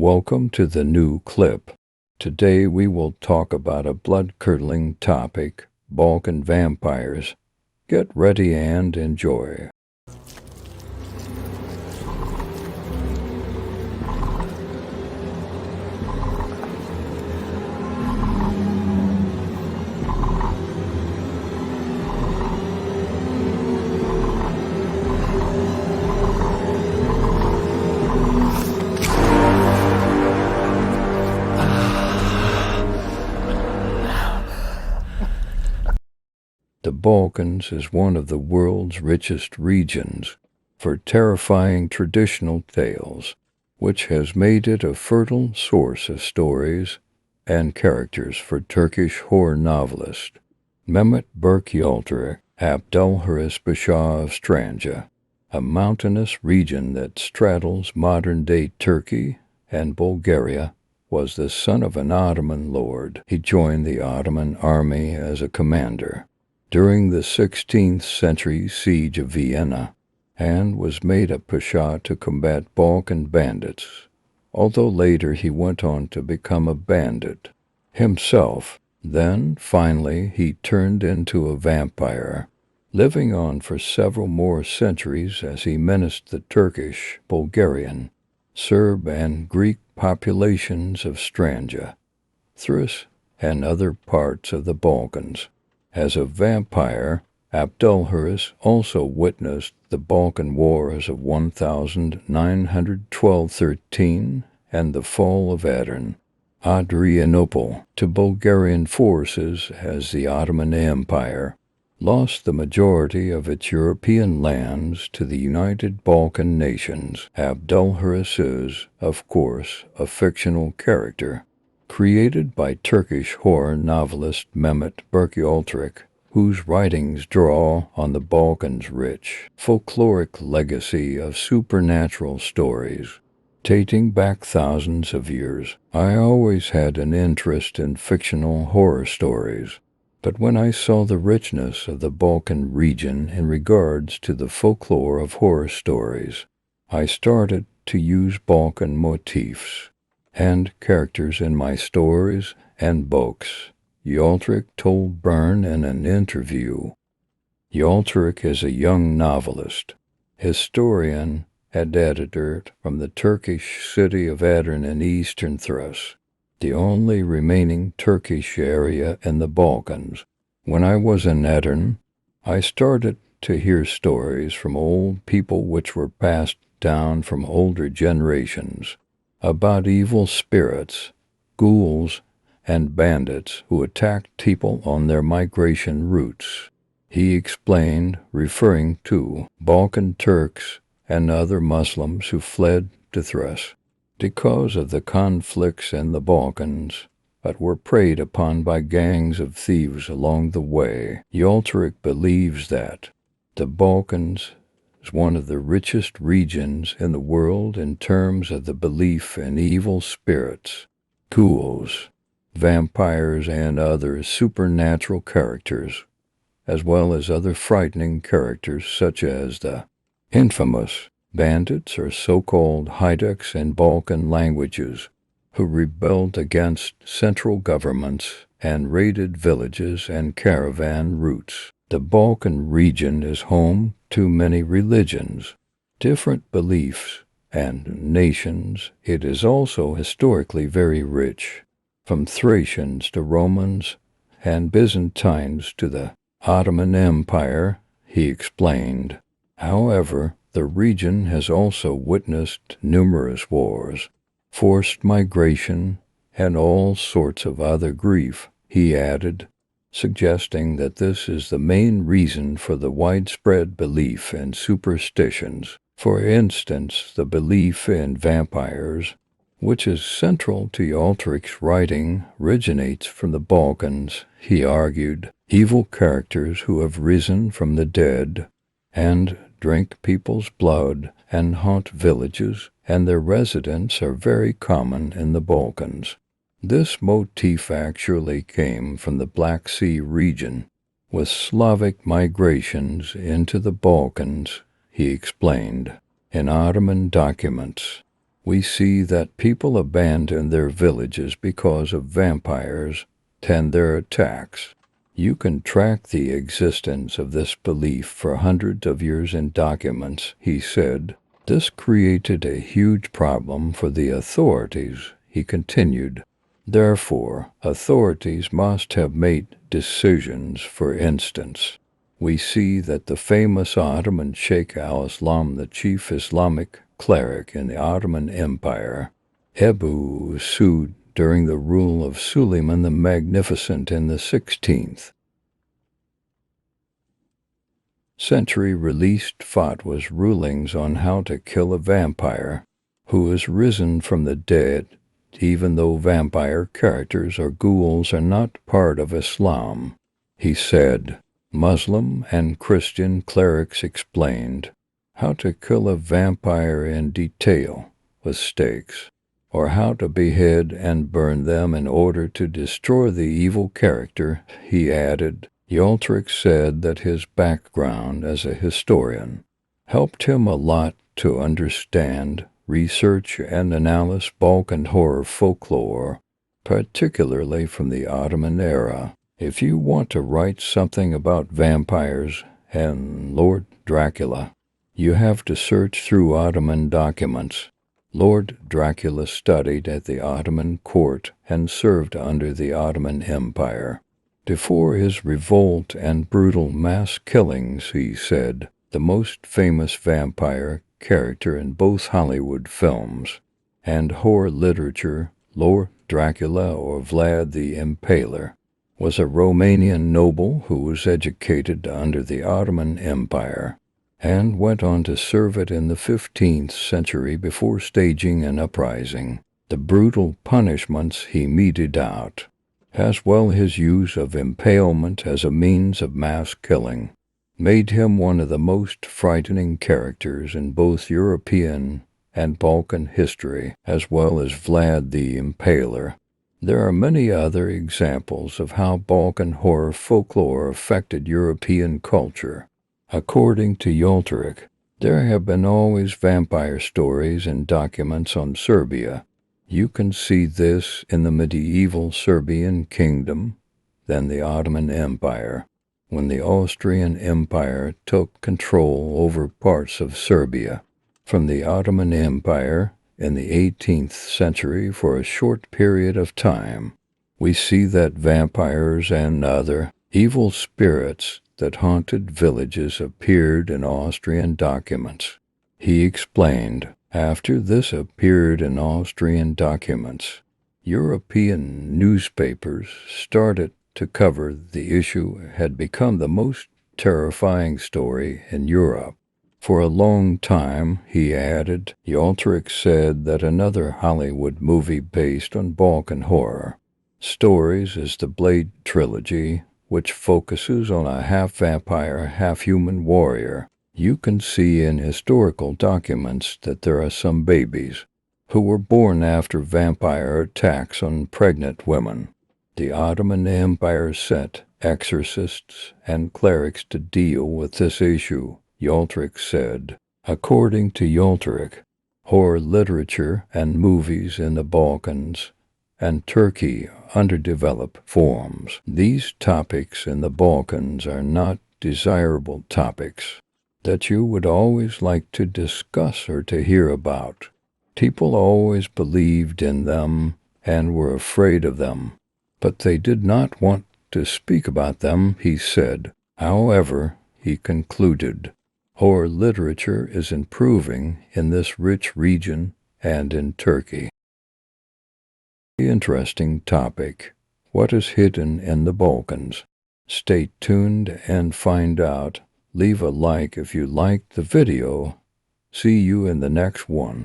Welcome to the new clip. Today we will talk about a blood-curdling topic, Balkan vampires. Get ready and enjoy. The Balkans is one of the world's richest regions for terrifying traditional tales, which has made it a fertile source of stories and characters for Turkish horror novelist Mehmet Berkyaltırık, Abdülharis Pasha of Stranja, a mountainous region that straddles modern-day Turkey and Bulgaria. Was the son of an Ottoman lord. He joined the Ottoman army as a commander during the 16th century siege of Vienna, and was made a pasha to combat Balkan bandits, although later he went on to become a bandit himself. Then, finally, he turned into a vampire, living on for several more centuries as he menaced the Turkish, Bulgarian, Serb, and Greek populations of Stranja, Thrace, and other parts of the Balkans. As a vampire, Abdülharis also witnessed the Balkan Wars of 1912–13 and the fall of Adrianople to Bulgarian forces as the Ottoman Empire lost the majority of its European lands to the United Balkan nations. Abdülharis is, of course, a fictional character created by Turkish horror novelist Mehmet Berkyaltırık, whose writings draw on the Balkans' rich, folkloric legacy of supernatural stories dating back thousands of years. I always had an interest in fictional horror stories, but when I saw the richness of the Balkan region in regards to the folklore of horror stories, I started to use Balkan motifs and characters in my stories and books, Yaltırık told Byrne in an interview. Yaltırık is a young novelist, historian, and editor from the Turkish city of Aydın in eastern Thrace, the only remaining Turkish area in the Balkans. When I was in Aydın, I started to hear stories from old people which were passed down from older generations about evil spirits, ghouls, and bandits who attacked people on their migration routes. He explained, referring to Balkan Turks and other Muslims who fled to Thrace because of the conflicts in the Balkans, but were preyed upon by gangs of thieves along the way. Yaltırık believes that the Balkans is one of the richest regions in the world in terms of the belief in evil spirits, ghouls, vampires, and other supernatural characters, as well as other frightening characters such as the infamous bandits or so-called Haiduks in Balkan languages, who rebelled against central governments and raided villages and caravan routes. The Balkan region is home to many religions, different beliefs, and nations. It is also historically very rich, from Thracians to Romans and Byzantines to the Ottoman Empire, he explained. However, the region has also witnessed numerous wars, forced migration, and all sorts of other grief, he added, suggesting that this is the main reason for the widespread belief in superstitions. For instance, the belief in vampires, which is central to Yaltırık's writing, originates from the Balkans, he argued. Evil characters who have risen from the dead and drink people's blood and haunt villages and their residents are very common in the Balkans. This motif actually came from the Black Sea region, with Slavic migrations into the Balkans, he explained. In Ottoman documents, We see that people abandon their villages because of vampires and their attacks. You can track the existence of this belief for hundreds of years in documents, he said. This created a huge problem for the authorities, he continued. Therefore, authorities must have made decisions. For instance, we see that the famous Ottoman Sheikh al-Islam, the chief Islamic cleric in the Ottoman Empire, Ebu Suud, during the rule of Suleiman the Magnificent in the 16th century, released fatwas, rulings on how to kill a vampire who has risen from the dead, even though vampire characters or ghouls are not part of Islam. He said, Muslim and Christian clerics explained how to kill a vampire in detail with stakes, or how to behead and burn them in order to destroy the evil character. He added, Yoltrick said that his background as a historian helped him a lot to understand, research, and analyze Balkan horror folklore, particularly from the Ottoman era. If you want to write something about vampires and Lord Dracula, you have to search through Ottoman documents. Lord Dracula studied at the Ottoman court and served under the Ottoman Empire. Before his revolt and brutal mass killings, he said, the most famous vampire character in both Hollywood films and horror literature, Lord Dracula or Vlad the Impaler, was a Romanian noble who was educated under the Ottoman Empire and went on to serve it in the 15th century before staging an uprising. The brutal punishments he meted out, as well as his use of impalement as a means of mass killing, made him one of the most frightening characters in both European and Balkan history, as well as Vlad the Impaler. There are many other examples of how Balkan horror folklore affected European culture. According to Yoltrick, there have been always vampire stories and documents on Serbia. You can see this in the medieval Serbian kingdom, then the Ottoman Empire, when the Austrian Empire took control over parts of Serbia. From the Ottoman Empire in the 18th century, for a short period of time, we see that vampires and other evil spirits that haunted villages appeared in Austrian documents. He explained, after this appeared in Austrian documents, European newspapers started to cover the issue. Had become the most terrifying story in Europe. For a long time, he added, Yoltrick said that another Hollywood movie based on Balkan horror stories is the Blade trilogy, which focuses on a half-vampire, half-human warrior. You can see in historical documents that there are some babies who were born after vampire attacks on pregnant women. The Ottoman Empire sent exorcists and clerics to deal with this issue, Yoltrick said. According to Yoltrick, horror literature and movies in the Balkans and Turkey underdeveloped forms. These topics in the Balkans are not desirable topics that you would always like to discuss or to hear about. People always believed in them and were afraid of them, but they did not want to speak about them, he said. However, he concluded, horror literature is improving in this rich region and in Turkey. Interesting topic. What is hidden in the Balkans? Stay tuned and find out. Leave a like if you liked the video. See you in the next one.